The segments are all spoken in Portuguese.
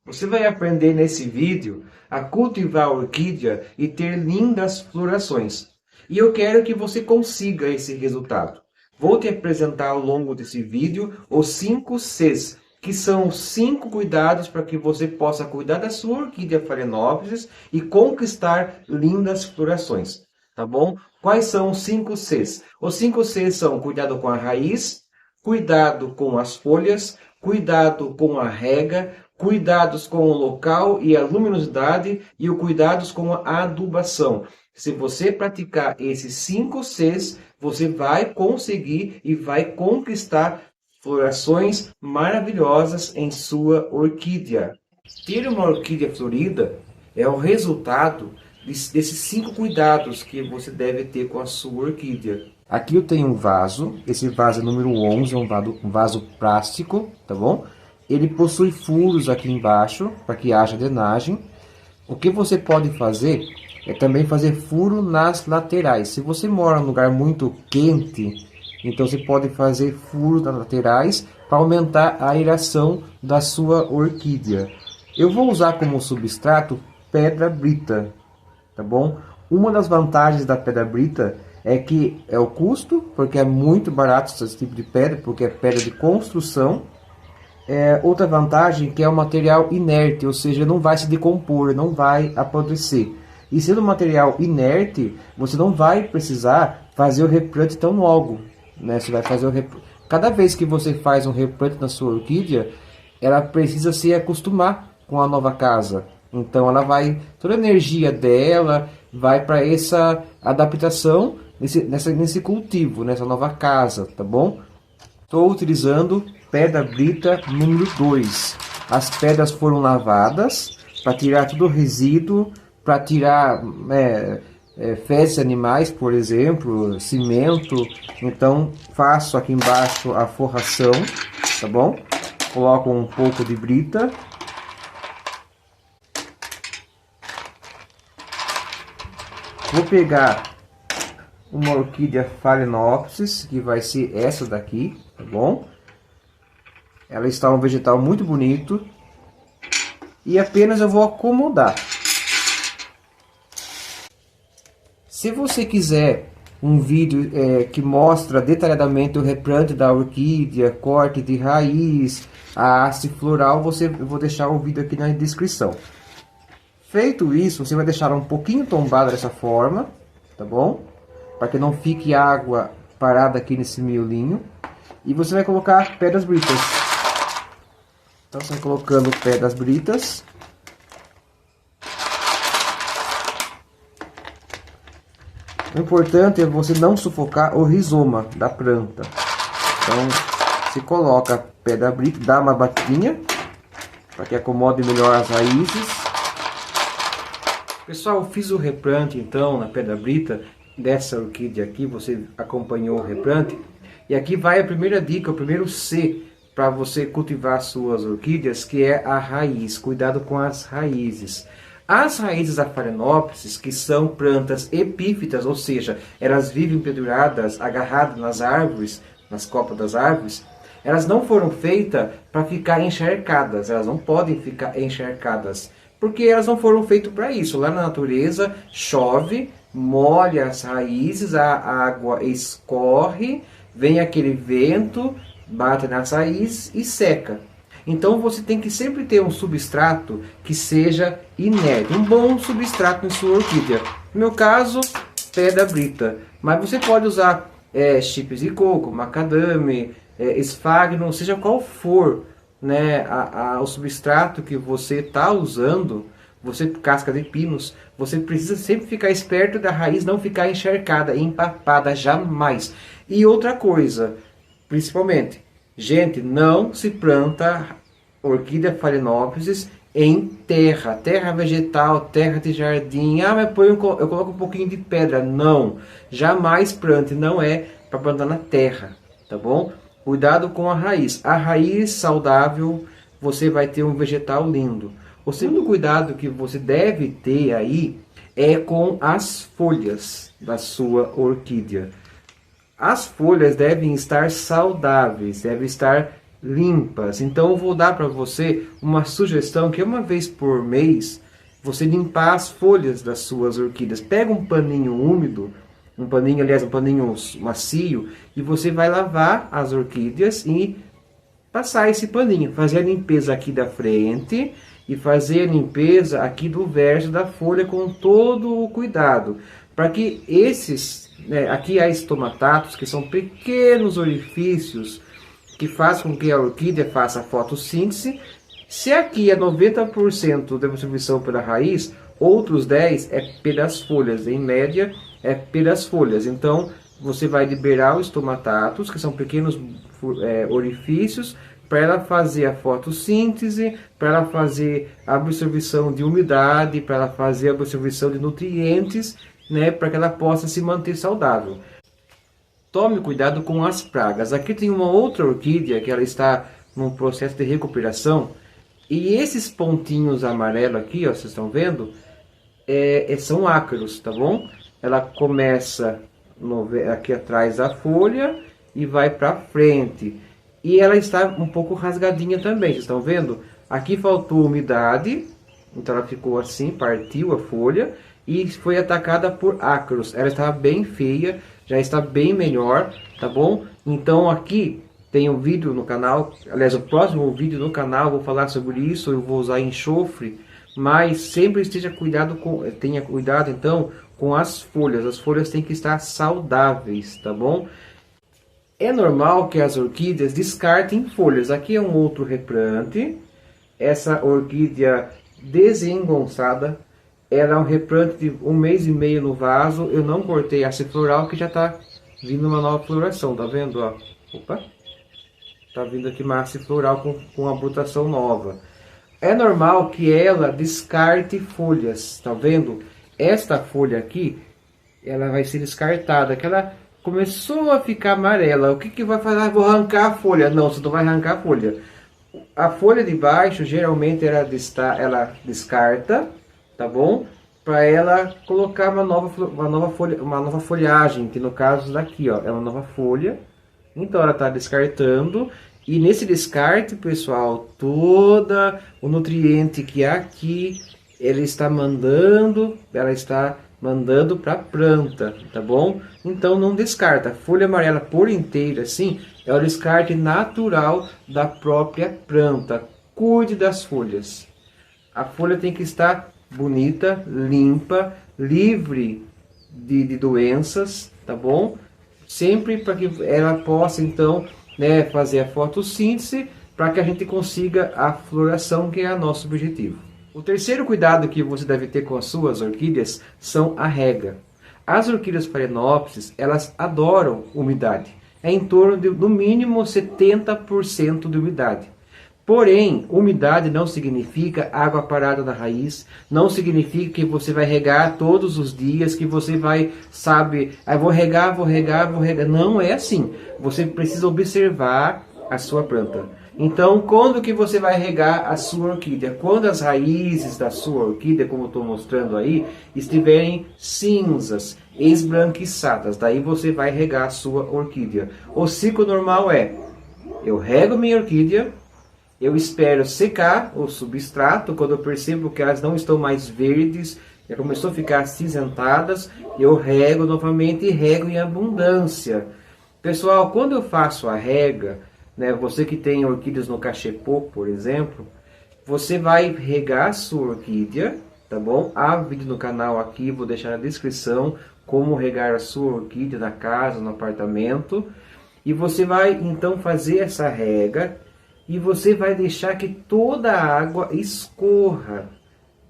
Você vai aprender nesse vídeo a cultivar a orquídea e ter lindas florações. E eu quero que você consiga esse resultado. Vou te apresentar ao longo desse vídeo os 5 Cs, que são 5 cuidados para que você possa cuidar da sua orquídea Phalaenopsis e conquistar lindas florações. Tá bom? Quais são os 5 Cs? Os 5 Cs são cuidado com a raiz, cuidado com as folhas, cuidado com a rega, cuidados com o local e a luminosidade e o cuidados com a adubação. Se você praticar esses 5 Cs, você vai conseguir e vai conquistar florações maravilhosas em sua orquídea. Ter uma orquídea florida é o resultado desses 5 cuidados que você deve ter com a sua orquídea. Aqui eu tenho um vaso, esse vaso é número 11, é um vaso plástico, tá bom? Ele possui furos aqui embaixo, para que haja drenagem. O que você pode fazer é também fazer furo nas laterais. Se você mora num lugar muito quente, então você pode fazer furos nas laterais para aumentar a aeração da sua orquídea. Eu vou usar como substrato pedra brita, tá bom? Uma das vantagens da pedra brita é que é o custo, porque é muito barato esse tipo de pedra, porque é pedra de construção. Outra vantagem que é um material inerte, ou seja, não vai se decompor, não vai apodrecer. E sendo um material inerte, você não vai precisar fazer o replante tão logo, né? Você vai fazer cada vez que você faz um replante na sua orquídea, ela precisa se acostumar com a nova casa. Então toda a energia dela vai para essa adaptação nesse cultivo, nessa nova casa, tá bom? Estou utilizando pedra brita número 2. As pedras foram lavadas para tirar todo o resíduo, para tirar fezes animais, por exemplo, cimento. Então faço aqui embaixo a forração, tá bom? Coloco um pouco de brita. Vou pegar uma orquídea Phalaenopsis, que vai ser essa daqui, tá bom? Ela está um vegetal muito bonito. E apenas eu vou acomodar. Se você quiser um vídeo que mostra detalhadamente o replante da orquídea, corte de raiz, a haste floral, eu vou deixar o vídeo aqui na descrição. Feito isso, você vai deixar um pouquinho tombada dessa forma, tá bom? Para que não fique água parada aqui nesse miolinho. E você vai colocar pedras britas. Então você vai colocando pedras britas. O importante é você não sufocar o rizoma da planta. Então você coloca pedra brita, dá uma batidinha para que acomode melhor as raízes. Pessoal, eu fiz o replante então na pedra brita dessa orquídea aqui, você acompanhou o replante. E aqui vai a primeira dica, o primeiro C para você cultivar suas orquídeas, que é a raiz. Cuidado com as raízes. As raízes da Phalaenopsis, que são plantas epífitas, ou seja, elas vivem penduradas, agarradas nas árvores, nas copas das árvores, elas não foram feitas para ficar encharcadas, elas não podem ficar encharcadas, porque elas não foram feitas para isso. Lá na natureza chove, molha as raízes, a água escorre, vem aquele vento, bate nas raízes e seca. Então você tem que sempre ter um substrato que seja inerte, um bom substrato em sua orquídea. No meu caso, pedra brita, mas você pode usar chips de coco, macadame, esfagno, seja qual for, né, o substrato que você está usando, casca de pinos, você precisa sempre ficar esperto da raiz não ficar encharcada, empapada, jamais. E outra coisa, principalmente, gente, não se planta orquídea Phalaenopsis em terra vegetal, terra de jardim. Ah, mas eu coloco um pouquinho de pedra. Não, jamais plante, não é para plantar na terra, tá bom? Cuidado com a raiz. A raiz saudável, você vai ter um vegetal lindo. O segundo cuidado que você deve ter aí é com as folhas da sua orquídea. As folhas devem estar saudáveis, devem estar limpas. Então eu vou dar para você uma sugestão que uma vez por mês você limpar as folhas das suas orquídeas. Pega um paninho úmido, um paninho, aliás, um paninho macio, e você vai lavar as orquídeas e passar esse paninho, fazer a limpeza aqui da frente e fazer a limpeza aqui do verso da folha com todo o cuidado, para que esses, aqui há estomatatos, que são pequenos orifícios que fazem com que a orquídea faça a fotossíntese. Se aqui é 90% de absorção pela raiz, outros 10% é pelas folhas, em média é pelas folhas. Então você vai liberar os estomatatos, que são pequenos orifícios, para ela fazer a fotossíntese, para ela fazer a absorção de umidade, para ela fazer a absorção de nutrientes, para que ela possa se manter saudável. Tome cuidado com as pragas. Aqui tem uma outra orquídea que ela está num processo de recuperação, e esses pontinhos amarelos aqui, ó, vocês estão vendo, são ácaros, tá bom? Ela começa aqui atrás da folha e vai para frente. E ela está um pouco rasgadinha também, vocês estão vendo? Aqui faltou umidade, então ela ficou assim, partiu a folha e foi atacada por ácaros. Ela estava bem feia, já está bem melhor, tá bom? Então aqui tem um vídeo no canal, aliás, o próximo vídeo no canal vou falar sobre isso, eu vou usar enxofre, mas sempre tenha cuidado então com as folhas têm que estar saudáveis, tá bom? É normal que as orquídeas descartem folhas. Aqui é um outro replante, essa orquídea desengonçada, ela é um replante de 1 mês e meio no vaso, eu não cortei a haste floral que já está vindo uma nova floração, tá vendo? Ó? Opa! Tá vindo aqui uma haste floral com a brotação nova. É normal que ela descarte folhas, tá vendo? Esta folha aqui, ela vai ser descartada, que ela começou a ficar amarela. O que que vai fazer? Vou arrancar a folha. Não, você não vai arrancar a folha. A folha de baixo, geralmente, ela descarta, tá bom? Para ela colocar uma nova folhagem, que no caso daqui, ó, é uma nova folha. Então ela está descartando, e nesse descarte, pessoal, todo o nutriente que há aqui, ela está mandando para a planta, tá bom? Então não descarta. A folha amarela por inteira, assim, é o descarte natural da própria planta. Cuide das folhas. A folha tem que estar bonita, limpa, livre de doenças, tá bom? Sempre para que ela possa então fazer a fotossíntese, para que a gente consiga a floração, que é o nosso objetivo. O terceiro cuidado que você deve ter com as suas orquídeas são a rega. As orquídeas Phalaenopsis, elas adoram umidade. É em torno de, no mínimo, 70% de umidade. Porém, umidade não significa água parada na raiz, não significa que você vai regar todos os dias, que você vai, vou regar. Não é assim. Você precisa observar a sua planta. Então, quando que você vai regar a sua orquídea? Quando as raízes da sua orquídea, como eu estou mostrando aí, estiverem cinzas, esbranquiçadas, daí você vai regar a sua orquídea. O ciclo normal é, eu rego minha orquídea, eu espero secar o substrato, quando eu percebo que elas não estão mais verdes, já começou a ficar acinzentadas, eu rego novamente e rego em abundância. Pessoal, quando eu faço a rega, você que tem orquídeas no cachepô, por exemplo, você vai regar a sua orquídea, tá bom? Há vídeo no canal aqui, vou deixar na descrição, como regar a sua orquídea na casa, no apartamento. E você vai então fazer essa rega, e você vai deixar que toda a água escorra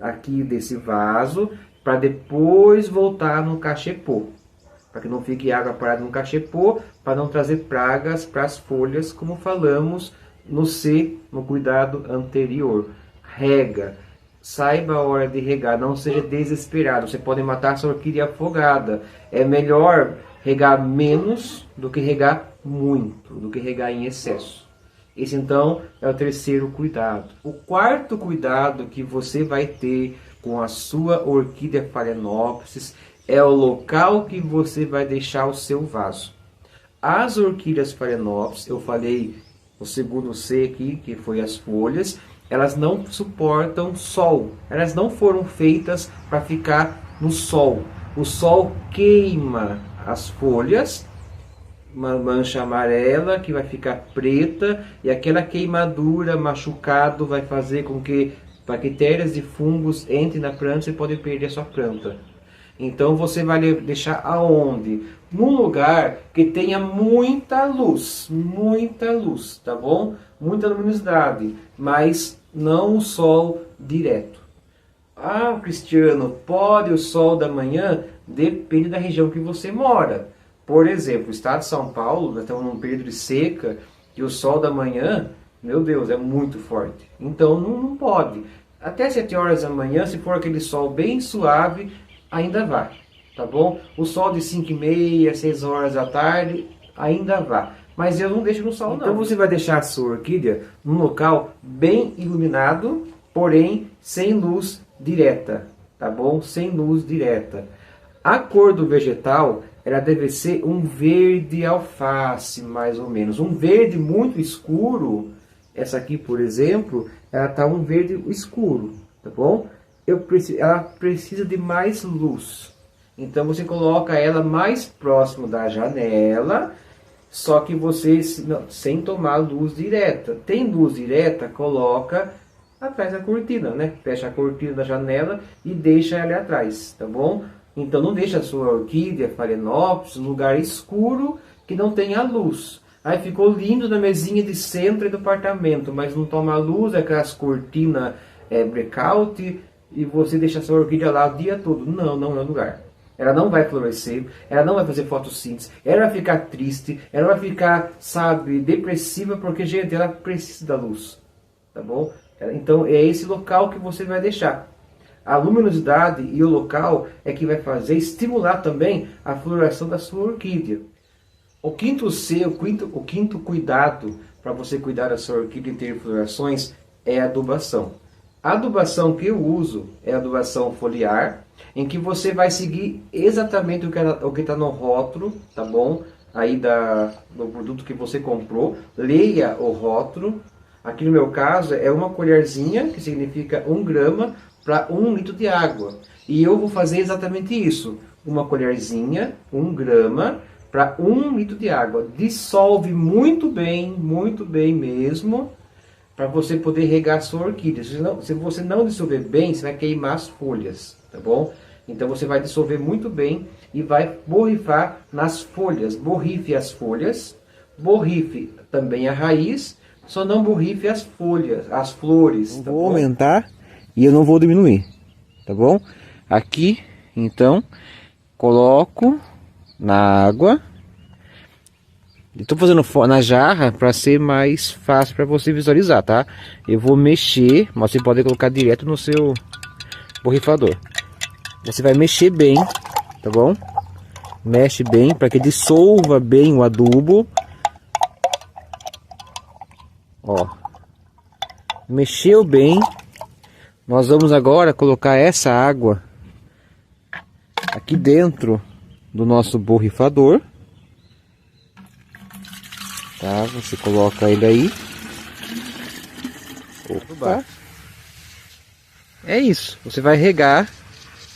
aqui desse vaso, para depois voltar no cachepô. Para que não fique água parada no cachepô, para não trazer pragas para as folhas, como falamos no cuidado anterior. Rega. Saiba a hora de regar, não seja desesperado. Você pode matar sua orquídea afogada. É melhor regar menos do que regar muito, do que regar em excesso. Esse então é o terceiro cuidado. O quarto cuidado que você vai ter com a sua orquídea Phalaenopsis é o local que você vai deixar o seu vaso. As orquídeas Phalaenopsis, eu falei o segundo C aqui, que foi as folhas, elas não suportam sol. Elas não foram feitas para ficar no sol. O sol queima as folhas, uma mancha amarela que vai ficar preta, e aquela queimadura, machucado, vai fazer com que bactérias e fungos entrem na planta e podem perder a sua planta. Então você vai deixar aonde? Num lugar que tenha muita luz, tá bom? Muita luminosidade, mas não o sol direto. Ah, Cristiano, pode o sol da manhã? Depende da região que você mora. Por exemplo, o estado de São Paulo, nós estamos num período de seca, e o sol da manhã, meu Deus, é muito forte. Então não pode. Até 7 horas da manhã, se for aquele sol bem suave, ainda vai, tá bom? O sol de 5h30, 6 horas da tarde, ainda vai. Mas eu não deixo no sol, não. Então você vai deixar a sua orquídea num local bem iluminado, porém sem luz direta, tá bom? Sem luz direta. A cor do vegetal, ela deve ser um verde alface, mais ou menos. Um verde muito escuro, essa aqui, por exemplo, ela tá um verde escuro, tá bom? Ela precisa de mais luz. Então você coloca ela mais próximo da janela, só que você sem tomar luz direta. Tem luz direta, coloca atrás da cortina, né? Fecha a cortina da janela e deixa ela atrás, tá bom? Então não deixa a sua orquídea, Phalaenopsis, num lugar escuro que não tenha luz. Aí ficou lindo na mesinha de centro do apartamento, mas não toma luz, aquelas cortinas blackout, e você deixa a sua orquídea lá o dia todo. Não é lugar. Ela não vai florescer, ela não vai fazer fotossíntese, ela vai ficar triste, ela vai ficar, sabe, depressiva, porque, gente, ela precisa da luz, tá bom? Então é esse local que você vai deixar. A luminosidade e o local é que vai fazer, estimular também a floração da sua orquídea. O quinto C, o quinto cuidado para você cuidar da sua orquídea e ter florações é a adubação. A adubação que eu uso é a adubação foliar, em que você vai seguir exatamente o que está no rótulo, tá bom? Aí do produto que você comprou, leia o rótulo. Aqui no meu caso é uma colherzinha, que significa 1 grama, para 1 litro de água. E eu vou fazer exatamente isso. Uma colherzinha, 1 grama, para 1 litro de água. Dissolve muito bem mesmo, para você poder regar a sua orquídea. Se você não dissolver bem, você vai queimar as folhas, tá bom? Então você vai dissolver muito bem e vai borrifar nas folhas. Borrife as folhas, borrife também a raiz, só não borrife as folhas, as flores. Tá vou aumentar e eu não vou diminuir, tá bom? Aqui, então, coloco na água. Estou fazendo na jarra para ser mais fácil para você visualizar, tá? Eu vou mexer, mas você pode colocar direto no seu borrifador. Você vai mexer bem, tá bom? Mexe bem para que dissolva bem o adubo. Ó, mexeu bem. Nós vamos agora colocar essa água aqui dentro do nosso borrifador. Tá, você coloca ele aí. Opa. É isso, você vai regar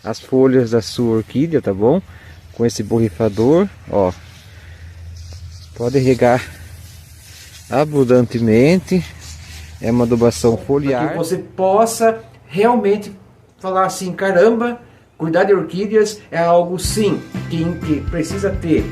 as folhas da sua orquídea, tá bom? Com esse borrifador, ó. Pode regar abundantemente. É uma adubação foliar. Para que você possa realmente falar assim, caramba, cuidar de orquídeas é algo sim, que precisa ter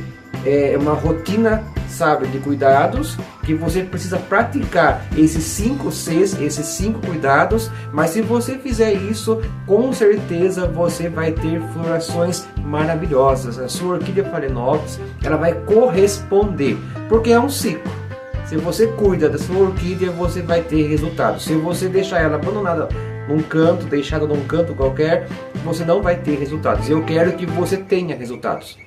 uma rotina, sabe, de cuidados, que você precisa praticar esses 5 Cs, esses 5 cuidados, mas se você fizer isso, com certeza você vai ter florações maravilhosas. A sua orquídea Phalaenopsis, ela vai corresponder, porque é um ciclo. Se você cuida da sua orquídea, você vai ter resultados. Se você deixar ela abandonada num canto, deixada num canto qualquer, você não vai ter resultados. Eu quero que você tenha resultados.